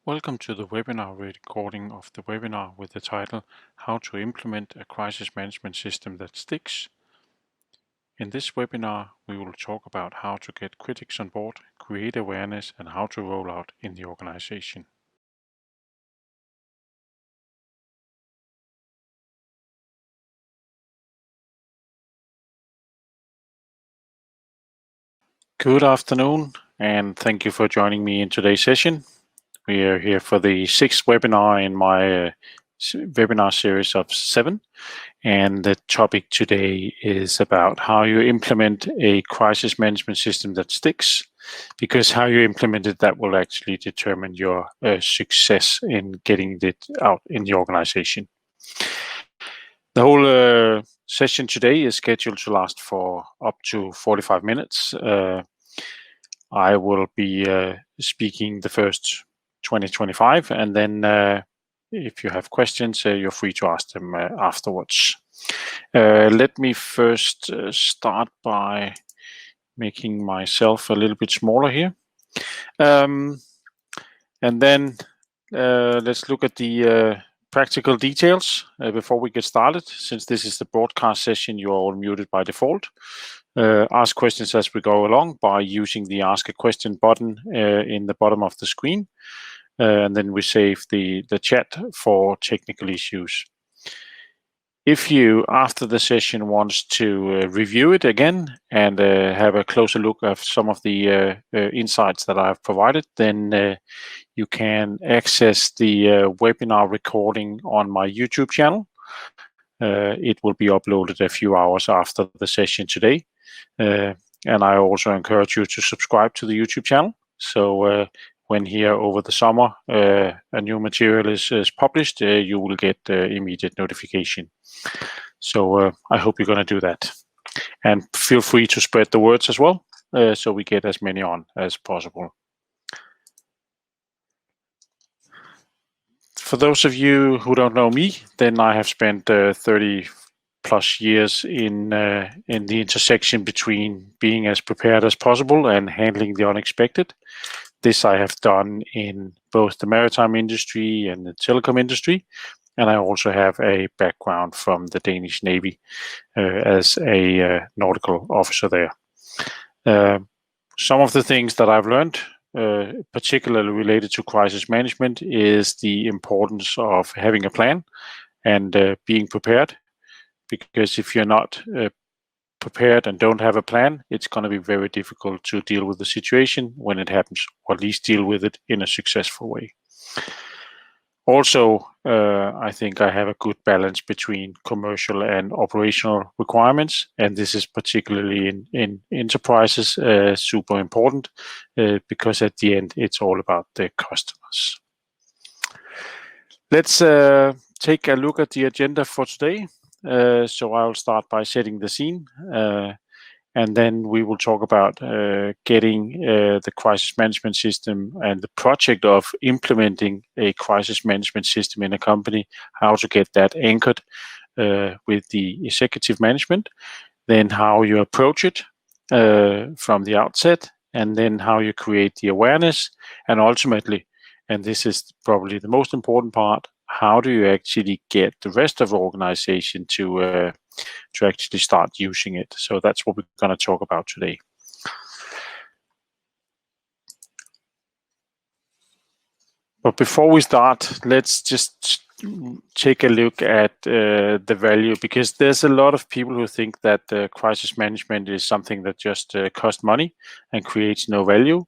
Welcome to the webinar recording of the webinar with the title How to Implement a Crisis Management System that Sticks. In this webinar, we will talk about how to get critics on board, create awareness, and how to roll out in the organization. Good afternoon, and thank you for joining me in today's session. We are here for the sixth webinar in my webinar series of 7. And the topic today is about how you implement a crisis management system that sticks, because how you implement it, that will actually determine your success in getting it out in the organization. The whole session today is scheduled to last for up to 45 minutes. I will be speaking the first 20-25, and then if you have questions, you're free to ask them afterwards. Let me first start by making myself a little bit smaller here. And then let's look at the practical details before we get started. Since this is the broadcast session, you are all muted by default. Ask questions as we go along by using the Ask a Question button in the bottom of the screen. And then we save the chat for technical issues. If you, after the session, wants to review it again and have a closer look at some of the insights that I have provided, then you can access the webinar recording on my YouTube channel. It will be uploaded a few hours after the session today. And I also encourage you to subscribe to the YouTube channel. So when here over the summer a new material is published, you will get immediate notification. So I hope you're going to do that. And feel free to spread the words as well, so we get as many on as possible. For those of you who don't know me, then I have spent 30 plus years in the intersection between being as prepared as possible and handling the unexpected. This I have done in both the maritime industry and the telecom industry, and I also have a background from the Danish Navy as a nautical officer there. Some of the things that I've learned, particularly related to crisis management, is the importance of having a plan and being prepared. Because if you're not prepared and don't have a plan, it's going to be very difficult to deal with the situation when it happens, or at least deal with it in a successful way. Also, I think I have a good balance between commercial and operational requirements, and this is particularly in enterprises super important, because at the end it's all about the customers. Let's take a look at the agenda for today. So I'll start by setting the scene, and then we will talk about getting the crisis management system and the project of implementing a crisis management system in a company, how to get that anchored with the executive management, then how you approach it from the outset, and then how you create the awareness, and ultimately, and this is probably the most important part, how do you actually get the rest of the organization to actually start using it? So that's what we're going to talk about today. But before we start, let's just take a look at the value, because there's a lot of people who think that crisis management is something that just costs money and creates no value.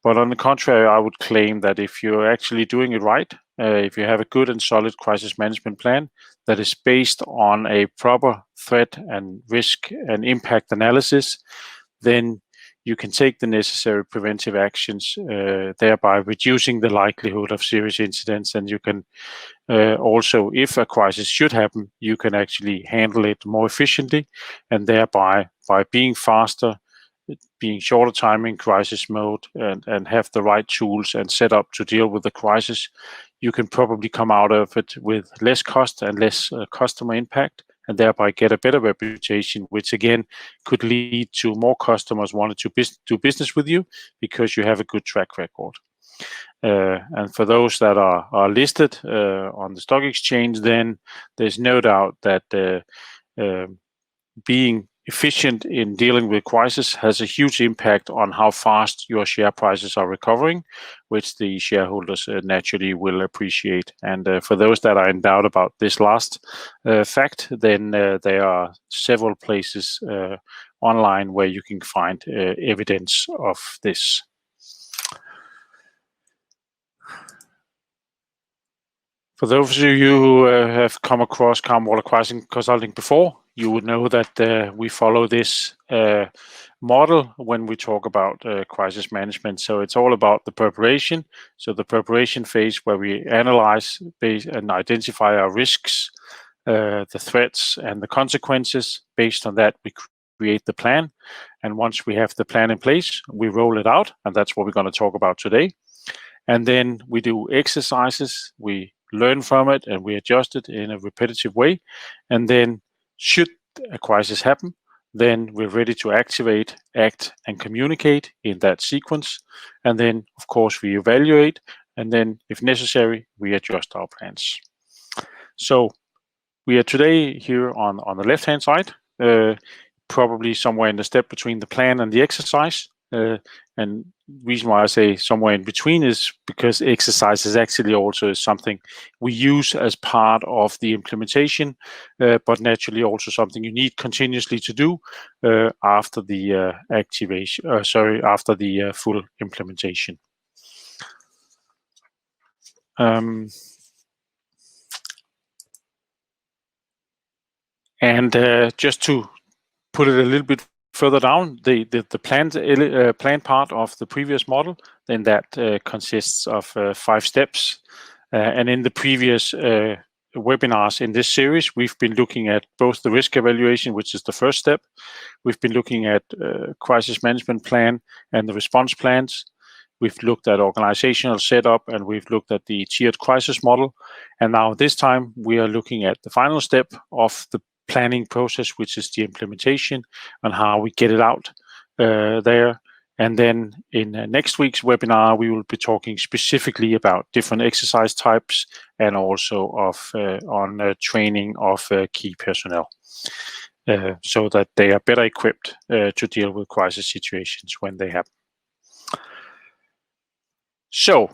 But on the contrary, I would claim that if you're actually doing it right, if you have a good and solid crisis management plan that is based on a proper threat and risk and impact analysis, then you can take the necessary preventive actions, thereby reducing the likelihood of serious incidents. And you can also, if a crisis should happen, you can actually handle it more efficiently, and thereby, by being faster, being shorter time in crisis mode, and have the right tools and set up to deal with the crisis, you can probably come out of it with less cost and less customer impact, and thereby get a better reputation, which again could lead to more customers wanting to do business with you because you have a good track record. And for those that are listed on the stock exchange, then there's no doubt that being efficient in dealing with crisis has a huge impact on how fast your share prices are recovering, which the shareholders naturally will appreciate. And for those that are in doubt about this last fact, then there are several places online where you can find evidence of this. For those of you who have come across calm water crisis consulting before, you would know that we follow this model when we talk about crisis management. So it's all about the preparation. So the preparation phase where we analyze and identify our risks, the threats and the consequences. Based on that, we create the plan. And once we have the plan in place, we roll it out. And that's what we're going to talk about today. And then we do exercises, we learn from it, and we adjust it in a repetitive way. And then should a crisis happen, then we're ready to activate, act, and communicate in that sequence. And then, of course, we evaluate, and then, if necessary, we adjust our plans. So we are today here on the left-hand side, probably somewhere in the step between the plan and the exercise. And reason why I say somewhere in between is because exercise is actually also something we use as part of the implementation, but naturally also something you need continuously to do after the after the full implementation. And just to put it a little bit further down, the plan part of the previous model, then that consists of 5 steps. And in the previous webinars in this series, we've been looking at both the risk evaluation, which is the first step. We've been looking at crisis management plan and the response plans. We've looked at organizational setup, and we've looked at the tiered crisis model. And now this time we are looking at the final step of the planning process, which is the implementation and how we get it out there. And then in next week's webinar, we will be talking specifically about different exercise types and also on training of key personnel so that they are better equipped to deal with crisis situations when they happen. So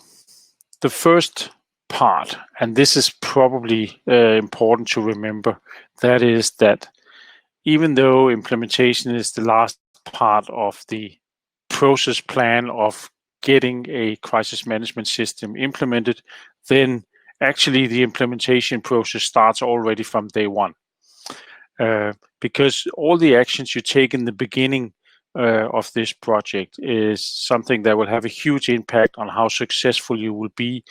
the first part, and this is probably important to remember, that is that even though implementation is the last part of the process plan of getting a crisis management system implemented, then actually the implementation process starts already from day one. Because all the actions you take in the beginning of this project is something that will have a huge impact on how successful you will be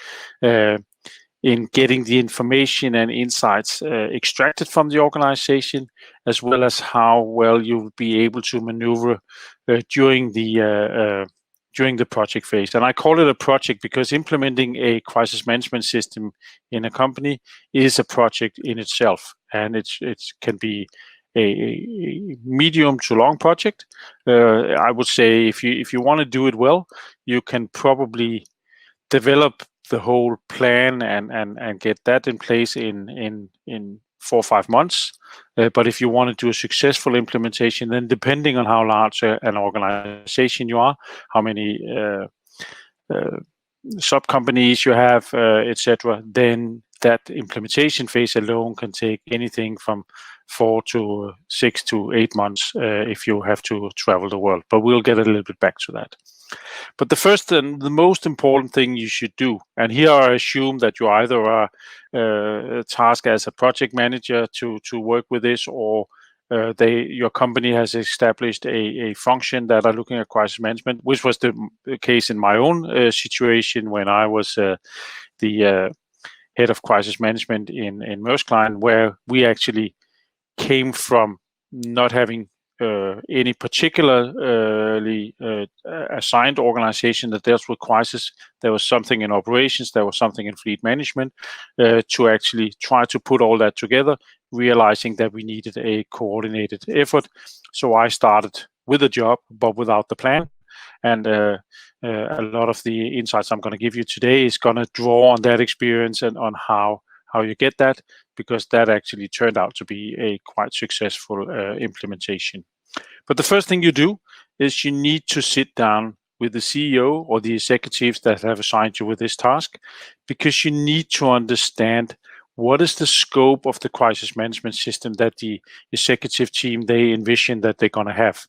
in getting the information and insights extracted from the organization, as well as how well you will be able to maneuver during the project phase. And I call it a project because implementing a crisis management system in a company is a project in itself, and it can be a medium to long project. I would say if you want to do it well, you can probably develop the whole plan and get that in place in 4 or 5 months. But if you want to do a successful implementation, then depending on how large an organization you are, how many sub companies you have, etc., then that implementation phase alone can take anything from 4 to 6 to 8 months if you have to travel the world. But we'll get a little bit back to that. But the first and the most important thing you should do, and here I assume that you either are tasked as a project manager to work with this, or your company has established a function that are looking at crisis management, which was the case in my own situation when I was the head of crisis management in Maersk Line, where we actually came from not having any particularly assigned organization that deals with crisis. There was something in operations, there was something in fleet management, to actually try to put all that together, realizing that we needed a coordinated effort. So I started with a job, but without the plan. and a lot of the insights I'm going to give you today is going to draw on that experience and on how you get that, because that actually turned out to be a quite successful implementation. But the first thing you do is you need to sit down with the CEO or the executives that have assigned you with this task, because you need to understand what is the scope of the crisis management system that the executive team they envision that they're going to have,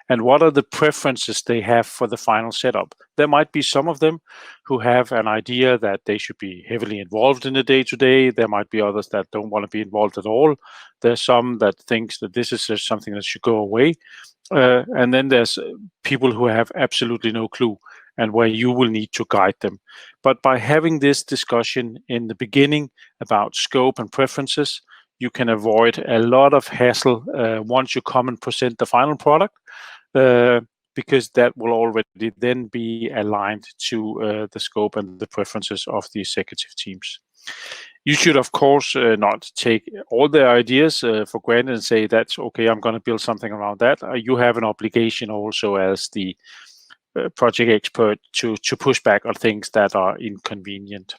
and what are the preferences they have for the final setup. There might be some of them who have an idea that they should be heavily involved in the day-to-day. There might be others that don't want to be involved at all. There's some that thinks that this is just something that should go away. And then there's people who have absolutely no clue, and where you will need to guide them. But by having this discussion in the beginning about scope and preferences, you can avoid a lot of hassle once you come and present the final product, because that will already then be aligned to the scope and the preferences of the executive teams. You should, of course, not take all their ideas for granted and say, that's okay, I'm going to build something around that. You have an obligation also as the project expert to push back on things that are inconvenient.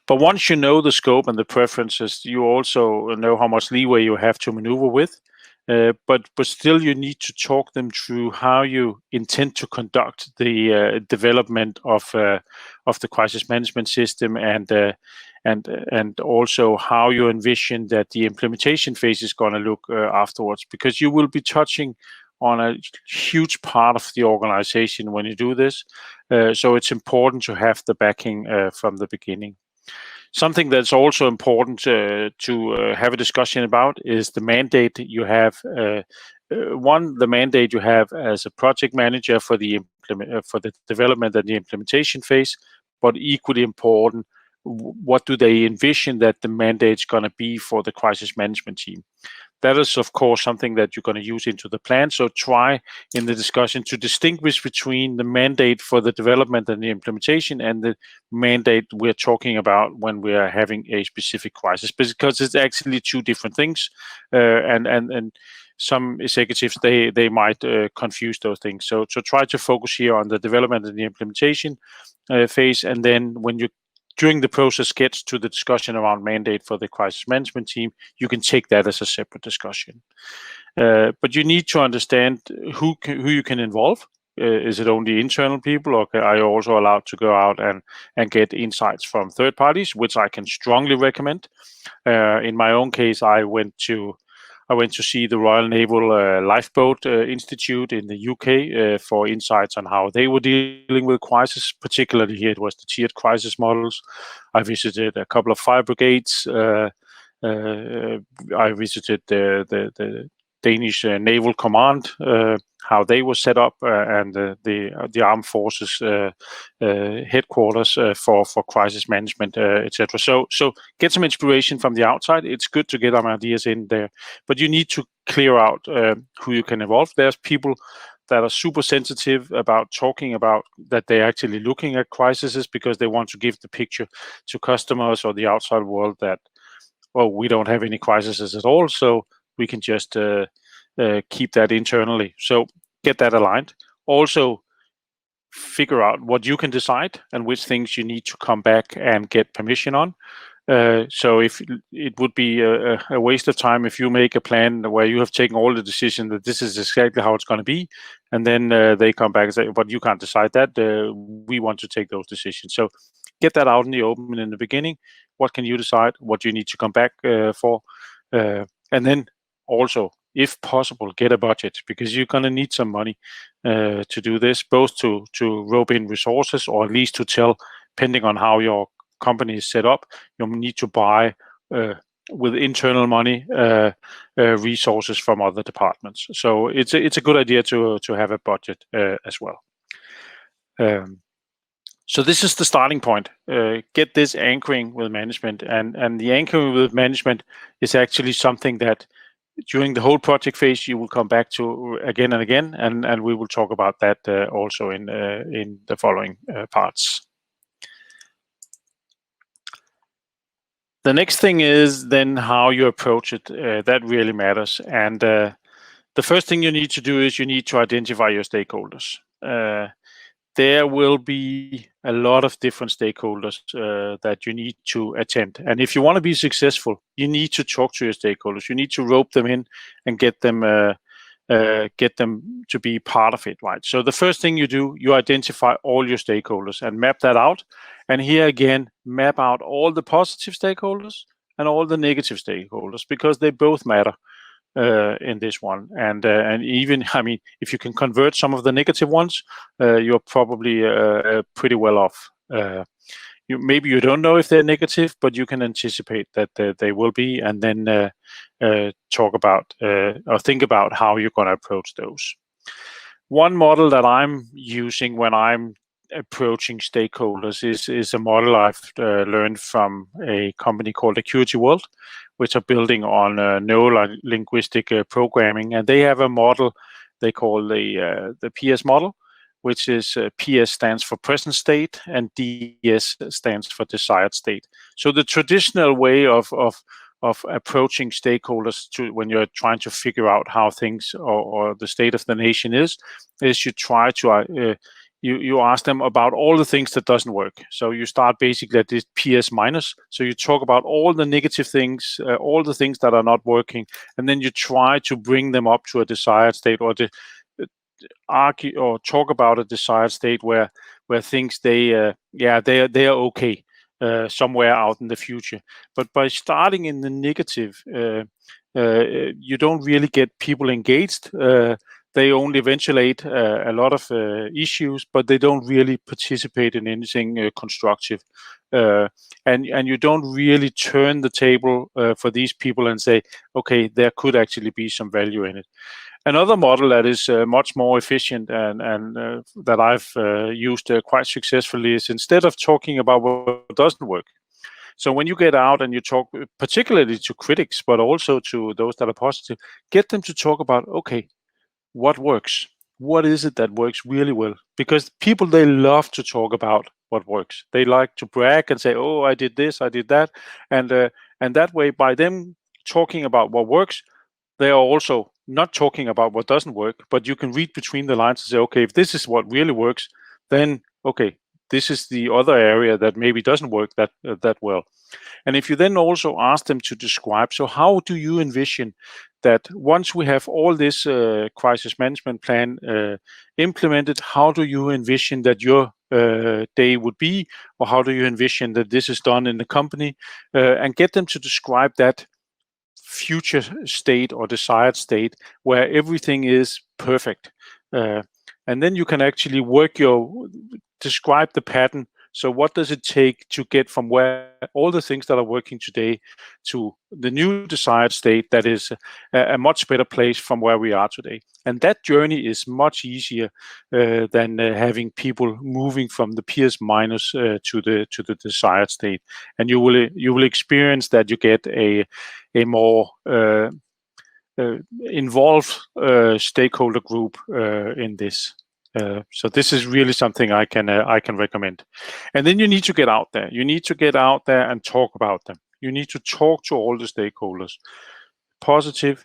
But once you know the scope and the preferences, you also know how much leeway you have to maneuver with. But still, you need to talk them through how you intend to conduct the development of the crisis management system, and also how you envision that the implementation phase is going to look afterwards, because you will be touching on a huge part of the organization when you do this. So it's important to have the backing from the beginning. Something that's also important to have a discussion about is the mandate you have. The mandate you have as a project manager for the development and the implementation phase, but equally important, what do they envision that the mandate's going to be for the crisis management team? That is, of course, something that you're going to use into the plan. So try in the discussion to distinguish between the mandate for the development and the implementation and the mandate we're talking about when we are having a specific crisis, because it's actually two different things. And some executives, they might confuse those things. So try to focus here on the development and the implementation phase. And then when you during the process gets to the discussion around mandate for the crisis management team, you can take that as a separate discussion. But you need to understand who you can involve. Is it only internal people, or are you also allowed to go out and get insights from third parties, which I can strongly recommend. In my own case, I went to see the Royal Naval Lifeboat Institute in the UK for insights on how they were dealing with crisis. Particularly here, it was the tiered crisis models. I visited a couple of fire brigades. I visited the Danish Naval Command, how they were set up, and the Armed Forces headquarters for crisis management, etc. So get some inspiration from the outside. It's good to get some ideas in there, but you need to clear out who you can involve. There's people that are super sensitive about talking about that they're actually looking at crises, because they want to give the picture to customers or the outside world that, well, we don't have any crises at all, so we can just keep that internally. So get that aligned. Also, figure out what you can decide and which things you need to come back and get permission on. So if it would be a waste of time if you make a plan where you have taken all the decision that this is exactly how it's going to be, and then they come back and say, but you can't decide that. We want to take those decisions. So get that out in the open in the beginning. What can you decide? What do you need to come back for? And then also, if possible, get a budget, because you're going to need some money to do this, both to rope in resources, or at least to tell, depending on how your company is set up, you'll need to buy with internal money resources from other departments. So it's a good idea to have a budget as well. So this is the starting point. Get this anchoring with management, and the anchoring with management is actually something that during the whole project phase you will come back to again and again, and we will talk about that also in the following parts. The next thing is then how you approach it. That really matters. And the first thing you need to do is you need to identify your stakeholders. there will be a lot of different stakeholders that you need to attend. And if you want to be successful, you need to talk to your stakeholders. You need to rope them in and get them to be part of it, right? So the first thing you do, you identify all your stakeholders and map that out. And here again, map out all the positive stakeholders and all the negative stakeholders, because they both matter in this one. And even, I mean, if you can convert some of the negative ones, you're probably pretty well off. Maybe you don't know if they're negative, but you can anticipate that they will be, and then talk about or think about how you're going to approach those. One model that I'm using when I'm approaching stakeholders is a model I've learned from a company called Acuity World, which are building on neuro-linguistic programming, and they have a model they call the PS model, which is PS stands for present state and DS stands for desired state. So the traditional way of approaching stakeholders when you're trying to figure out how things or the state of the nation is you try to you ask them about all the things that doesn't work. So you start basically at this PS minus. So you talk about all the negative things, all the things that are not working, and then you try to bring them up to a desired state, or argue or talk about a desired state where things they are okay somewhere out in the future. But by starting in the negative, you don't really get people engaged. They only ventilate a lot of issues, but they don't really participate in anything constructive. And you don't really turn the table for these people and say, okay, there could actually be some value in it. Another model that is much more efficient and that I've used quite successfully is, instead of talking about what doesn't work. So when you get out and you talk particularly to critics, but also to those that are positive, get them to talk about, okay, what works? What is it that works really well? Because people, they love to talk about what works. They like to brag and say, oh, I did this, I did that. And that way, by them talking about what works, they are also not talking about what doesn't work, but you can read between the lines and say, okay, if this is what really works, then okay, this is the other area that maybe doesn't work that well. And if you then also ask them to describe, so how do you envision that once we have all this crisis management plan implemented, how do you envision that your day would be, or how do you envision that this is done in the company, and get them to describe that future state or desired state where everything is perfect. And then you can actually describe the pattern. So what does it take to get from where all the things that are working today to the new desired state that is a much better place from where we are today? And that journey is much easier than having people moving from the PS minus to the desired state. And you will experience that you get a more involved stakeholder group in this. So this is really something I can recommend. And then you need to get out there. You need to get out there and talk about them. You need to talk to all the stakeholders, positive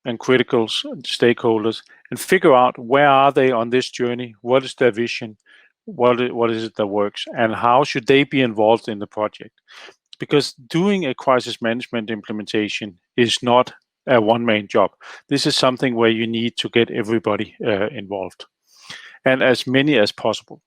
and critical stakeholders, and figure out where are they on this journey, what is their vision, what is it that works, and how should they be involved in the project. Because doing a crisis management implementation is not a one-man job. This is something where you need to get everybody involved, and as many as possible.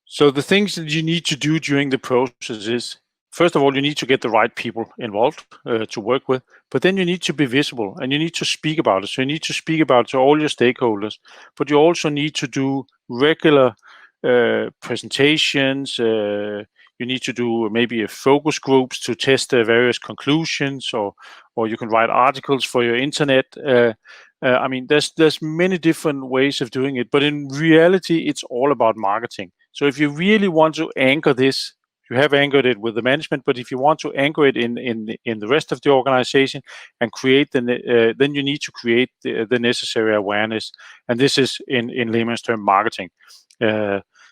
So the things that you need to do during the process is, first of all, you need to get the right people involved to work with, but then you need to be visible and you need to speak about it. So you need to speak about it to all your stakeholders, but you also need to do regular presentations. You need to do maybe focus groups to test the various conclusions, or you can write articles for your internet. I mean, there's many different ways of doing it, but in reality, it's all about marketing. So if you really want to anchor this, you have anchored it with the management, but if you want to anchor it in the rest of the organization and create then you need to create the necessary awareness, and this is in layman's term marketing.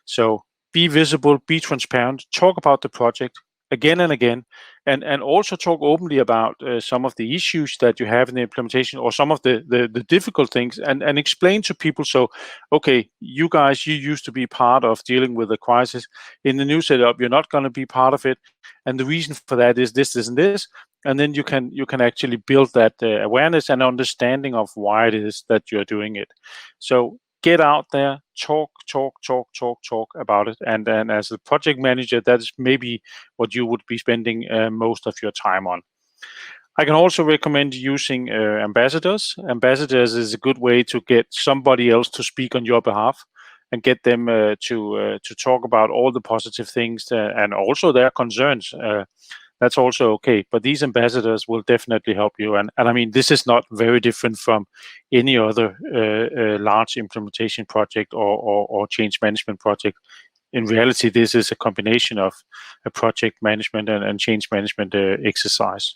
So be visible, be transparent, talk about the project. again and again, and also talk openly about some of the issues that you have in the implementation, or some of the difficult things, and explain to people. So, okay, you guys, you used to be part of dealing with the crisis. In the new setup, you're not going to be part of it, and the reason for that is this, this, and this. And then you can actually build that awareness and understanding of why it is that you're doing it. So get out there, talk about it. And then as a project manager, that is maybe what you would be spending most of your time on. I can also recommend using ambassadors. Ambassadors is a good way to get somebody else to speak on your behalf and get them to talk about all the positive things and also their concerns. That's also okay. But these ambassadors will definitely help you. And I mean, this is not very different from any other large implementation project or change management project. In reality, this is a combination of a project management and change management exercise.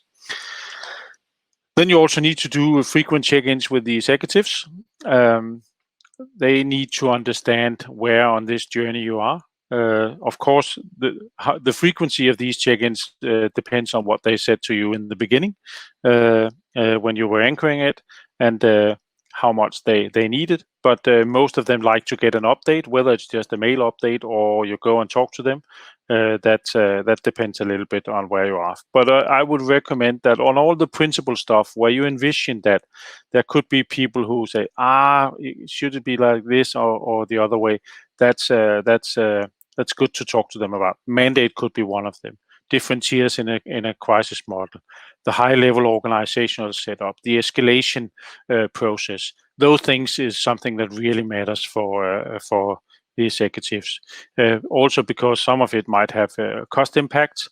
Then you also need to do frequent check-ins with the executives. They need to understand where on this journey you are. Of course, the frequency of these check-ins depends on what they said to you in the beginning when you were anchoring it, and how much they needed. But most of them like to get an update, whether it's just a mail update or you go and talk to them. That depends a little bit on where you are. But I would recommend that on all the principal stuff where you envision that there could be people who say, should it be like this or the other way? That's good to talk to them about. Mandate could be one of them. Different tiers in a crisis model, the high-level organizational setup, the escalation process. Those things is something that really matters for the executives. Also because some of it might have cost impacts,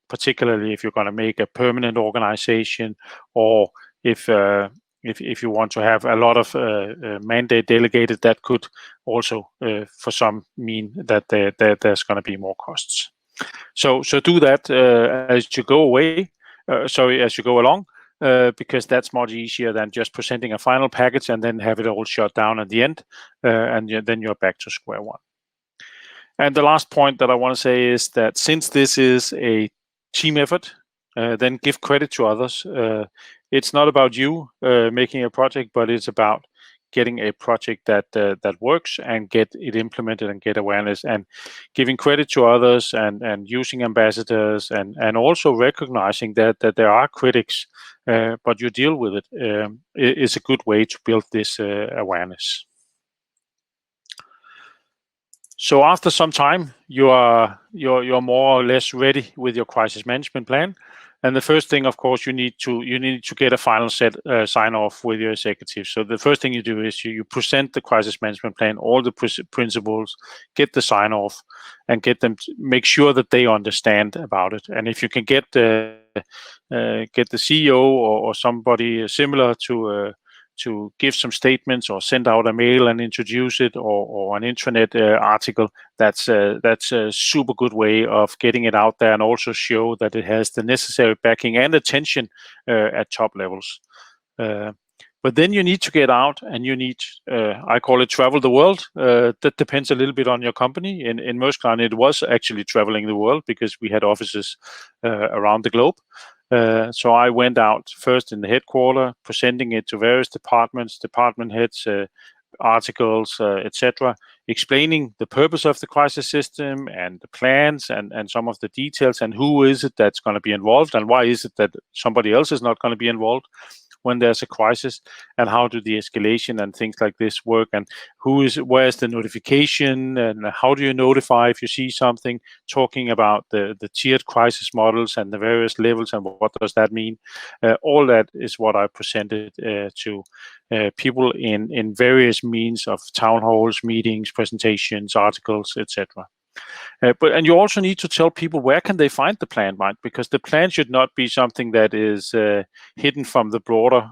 particularly if you're going to make a permanent organization, or if you want to have a lot of mandate delegated, that could also for some mean that there's going to be more costs. So do that as you go along, because that's much easier than just presenting a final package and then have it all shut down at the end, and then you're back to square one. And the last point that I want to say is that since this is a team effort, then give credit to others. It's not about you making a project, but it's about getting a project that works and get it implemented and get awareness, and giving credit to others and using ambassadors and also recognizing that there are critics, but you deal with it is a good way to build this awareness. So after some time, you're more or less ready with your crisis management plan. And the first thing, of course, you need to get a final sign off with your executives. So the first thing you do is you present the crisis management plan, all the principles, get the sign off, and get them make sure that they understand about it. And if you can get the CEO or somebody similar to give some statements or send out a mail and introduce it, or an intranet article, that's a super good way of getting it out there and also show that it has the necessary backing and attention at top levels. But then you need to get out and you need, I call it travel the world. That depends a little bit on your company. In Mørskland, it was actually traveling the world because we had offices around the globe. So I went out first in the headquarters, presenting it to various departments, department heads, articles, etc., explaining the purpose of the crisis system and the plans and some of the details, and who is it that's going to be involved, and why is it that somebody else is not going to be involved when there's a crisis, and how do the escalation and things like this work, and where's the notification, and how do you notify if you see something, talking about the tiered crisis models and the various levels and what does that mean. All that is what I presented to people in various means of town halls, meetings, presentations, articles, etc. And you also need to tell people where can they find the plan, right? Because the plan should not be something that is hidden from the broader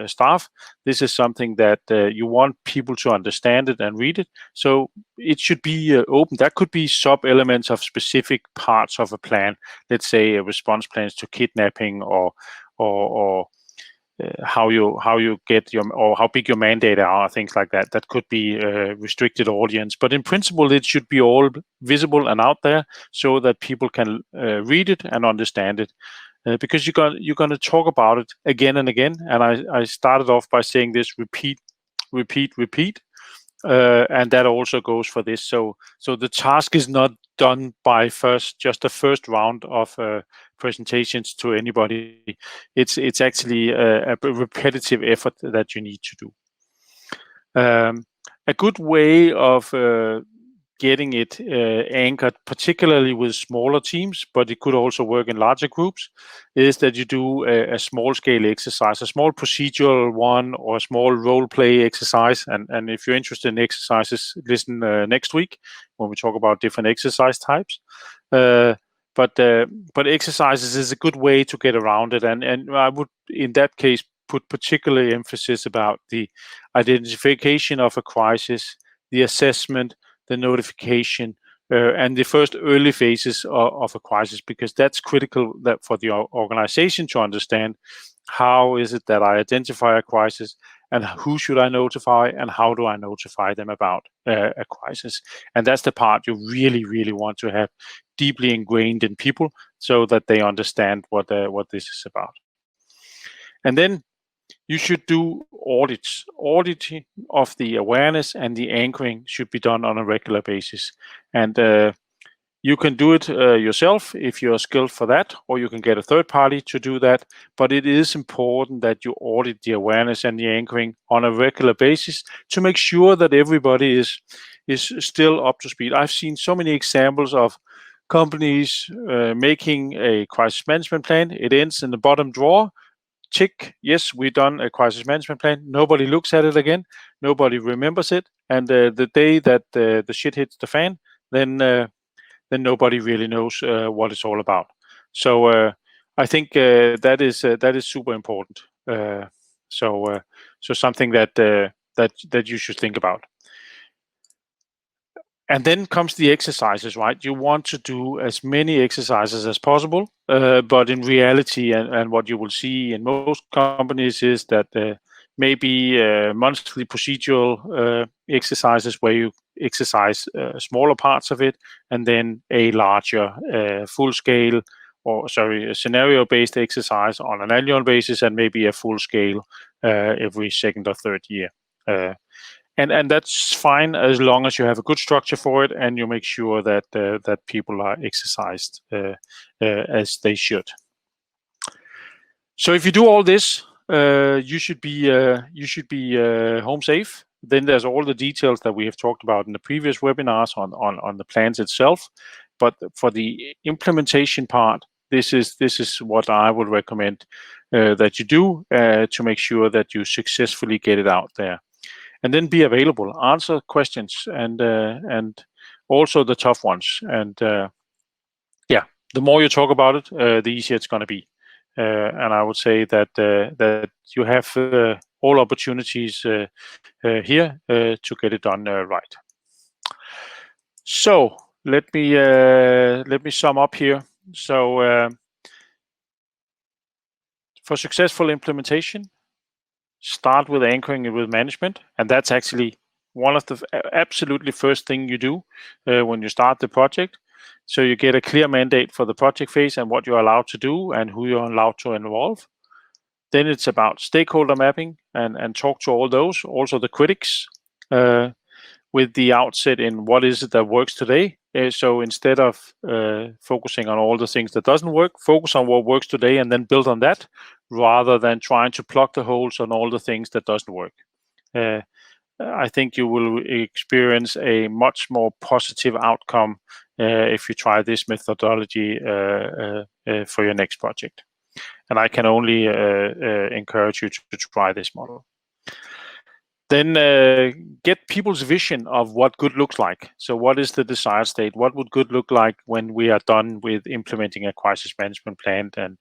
staff. This is something that you want people to understand it and read it. So it should be open. That could be sub-elements of specific parts of a plan. Let's say response plans to kidnapping or how you get your, or how big your mandate are, things like that. That could be a restricted audience, but in principle, it should be all visible and out there so that people can read it and understand it. Because you're going to talk about it again and again. And I started off by saying this: repeat, repeat, repeat. And that also goes for this. So the task is not done by just the first round of presentations to anybody. It's actually a repetitive effort that you need to do. A good way of getting it anchored, particularly with smaller teams, but it could also work in larger groups, is that you do a small scale exercise, a small procedural one, or a small role play exercise. And if you're interested in exercises, listen next week when we talk about different exercise types. But exercises is a good way to get around it, and I would, in that case, put particular emphasis about the identification of a crisis, the assessment, the notification, and the first early phases of a crisis, because that's critical that for the organization to understand how is it that I identify a crisis, and who should I notify, and how do I notify them about a crisis. And that's the part you really, really want to have deeply ingrained in people so that they understand what this is about. And then you should do audits. Auditing of the awareness and the anchoring should be done on a regular basis. And you can do it yourself if you're skilled for that, or you can get a third party to do that. But it is important that you audit the awareness and the anchoring on a regular basis to make sure that everybody is still up to speed. I've seen so many examples of companies making a crisis management plan. It ends in the bottom drawer. Tick, yes, we've done a crisis management plan. Nobody looks at it again. Nobody remembers it. And the day that the shit hits the fan, then nobody really knows what it's all about. So I think that is super important. So something that you should think about. And then comes the exercises, right? You want to do as many exercises as possible, but in reality, and what you will see in most companies is that maybe monthly procedural exercises where you exercise smaller parts of it, and then a larger full-scale, scenario-based exercise on an annual basis, and maybe a full-scale every second or third year. And that's fine as long as you have a good structure for it, and you make sure that that people are exercised as they should. So if you do all this, you should be home safe. Then there's all the details that we have talked about in the previous webinars on the plans itself. But for the implementation part, this is what I would recommend that you do to make sure that you successfully get it out there. And then be available, answer questions, and also the tough ones. And the more you talk about it, the easier it's going to be. And I would say that that you have all opportunities here to get it done right. So let me sum up here. So for successful implementation, start with anchoring it with management, and that's actually one of the absolutely first thing you do when you start the project. So you get a clear mandate for the project phase and what you're allowed to do and who you're allowed to involve. Then it's about stakeholder mapping and talk to all those, also the critics, with the outset in what is it that works today. So instead of focusing on all the things that doesn't work, focus on what works today and then build on that, rather than trying to plug the holes on all the things that doesn't work. I think you will experience a much more positive outcome if you try this methodology for your next project. And I can only encourage you to try this model. Then get people's vision of what good looks like. So what is the desired state? What would good look like when we are done with implementing a crisis management plan? And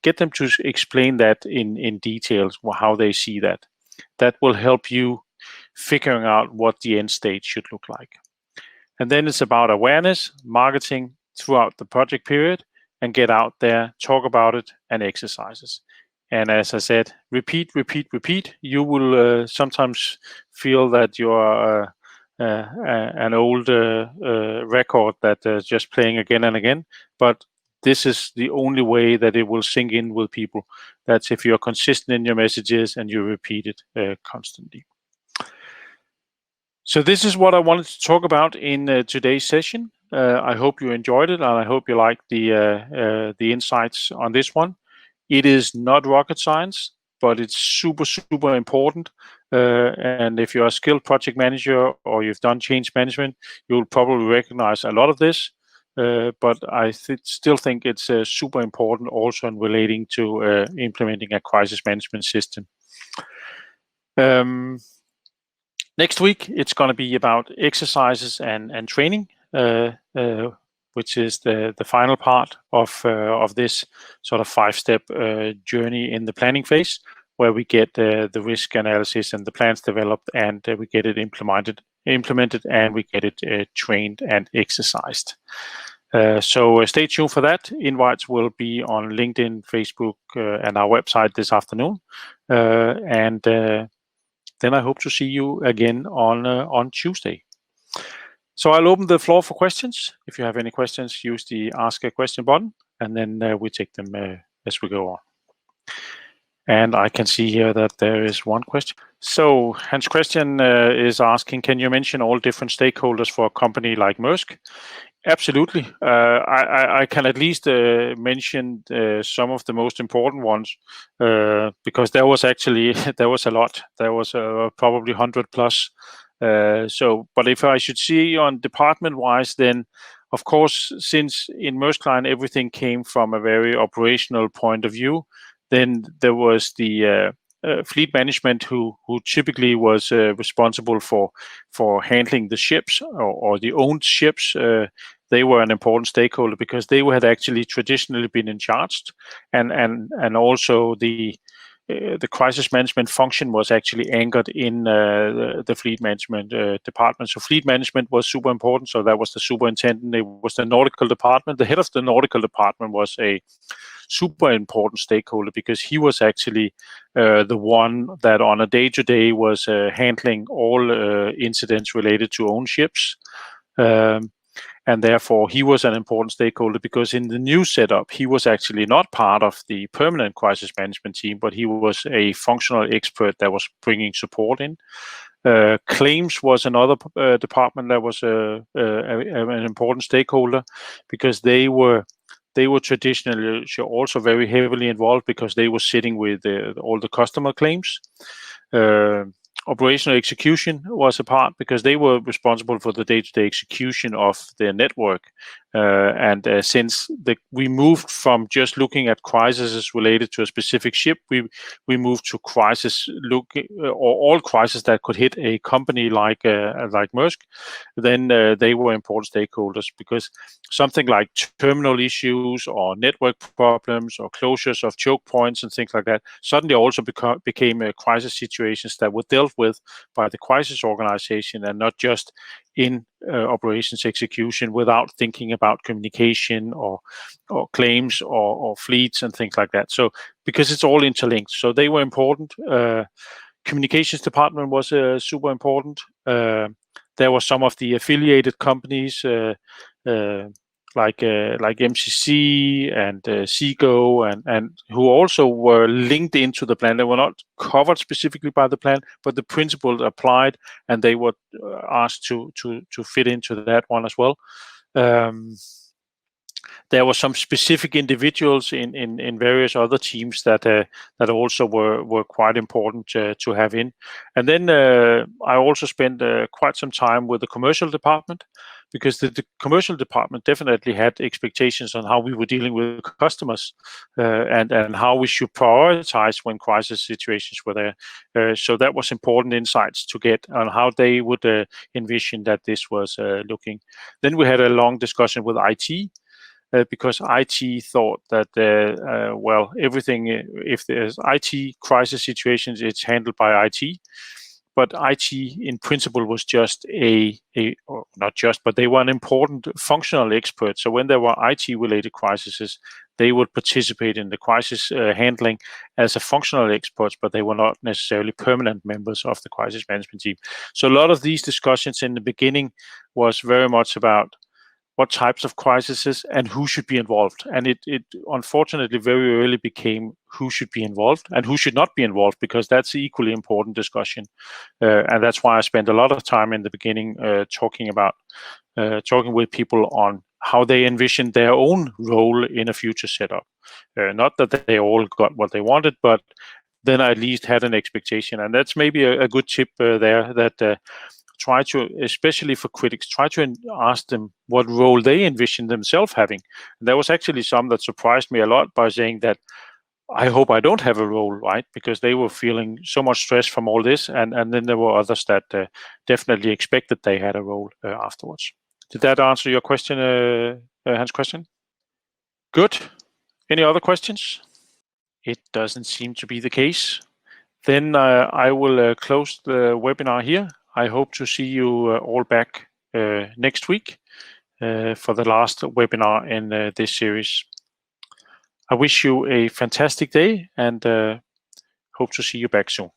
get them to explain that in details, how they see that. That will help you figuring out what the end state should look like. And then it's about awareness, marketing throughout the project period, and get out there, talk about it, and exercises. And as I said, repeat. You will sometimes feel that you are an old record that just playing again and again. But this is the only way that it will sink in with people. That's if you're consistent in your messages and you repeat it constantly. So this is what I wanted to talk about in today's session. I hope you enjoyed it, and I hope you liked the insights on this one. It is not rocket science, but it's super important. And if you're a skilled project manager or you've done change management, you'll probably recognize a lot of this. But I still think it's super important also in relating to implementing a crisis management system. Next week, it's going to be about exercises and training, which is the final part of this sort of 5-step journey in the planning phase, where we get the risk analysis and the plans developed, and we get it implemented, and we get it trained and exercised. So stay tuned for that. Invites will be on LinkedIn, Facebook, and our website this afternoon. Then I hope to see you again on Tuesday. So I'll open the floor for questions. If you have any questions, use the Ask a Question button, and then we take them as we go on. And I can see here that there is one question. So Hans Christian is asking, can you mention all different stakeholders for a company like Maersk? Absolutely. I can at least mention some of the most important ones, because there was a lot. There was probably 100 plus. But if I should see on department-wise, then of course, since in Maersk Line everything came from a very operational point of view, then there was the fleet management who typically was responsible for handling the ships or the owned ships. They were an important stakeholder because they had actually traditionally been in charge, and also the crisis management function was actually anchored in the fleet management department. So fleet management was super important. So that was the superintendent. It was the nautical department. The head of the nautical department was a super important stakeholder because he was actually the one that on a day-to-day was handling all incidents related to own ships. And therefore, he was an important stakeholder because in the new setup, he was actually not part of the permanent crisis management team, but he was a functional expert that was bringing support in. Claims was another department that was an important stakeholder because they were traditionally also very heavily involved because they were sitting with all the customer claims. Operational execution was a part because they were responsible for the day-to-day execution of their network. Since we moved from just looking at crises related to a specific ship, we moved to or all crises that could hit a company like Maersk. Then they were important stakeholders because something like terminal issues or network problems or closures of choke points and things like that suddenly also became crisis situations that were dealt with by the crisis organization and not just in operations execution without thinking about communication or claims or fleets and things like that. So because it's all interlinked, so they were important. Communications department was super important. There were some of the affiliated companies like MCC and Seago and who also were linked into the plan. They were not covered specifically by the plan, but the principles applied, and they were asked to fit into that one as well. There were some specific individuals in various other teams that also were quite important to have in. And then I also spent quite some time with the commercial department because the commercial department definitely had expectations on how we were dealing with customers and how we should prioritize when crisis situations were there. So that was important insights to get on how they would envision that this was looking. Then we had a long discussion with IT. Because IT thought that, everything, if there's IT crisis situations, it's handled by IT. but IT in principle was just or not just, but they were an important functional expert. So when there were IT-related crises, they would participate in the crisis handling as a functional experts, but they were not necessarily permanent members of the crisis management team. So a lot of these discussions in the beginning was very much about what types of crises and who should be involved. And it unfortunately very early became who should be involved and who should not be involved, because that's an equally important discussion. And that's why I spent a lot of time in the beginning talking with people on how they envisioned their own role in a future setup. Not that they all got what they wanted, but then I at least had an expectation. And that's maybe a good tip there, that try to, especially for critics, try to ask them what role they envision themselves having. And there was actually some that surprised me a lot by saying that, I hope I don't have a role, right? Because they were feeling so much stress from all this. And then there were others that definitely expected they had a role afterwards. Did that answer your question, Hans Christian? Good. Any other questions? It doesn't seem to be the case. Then I will close the webinar here. I hope to see you all back next week for the last webinar in this series. I wish you a fantastic day and hope to see you back soon.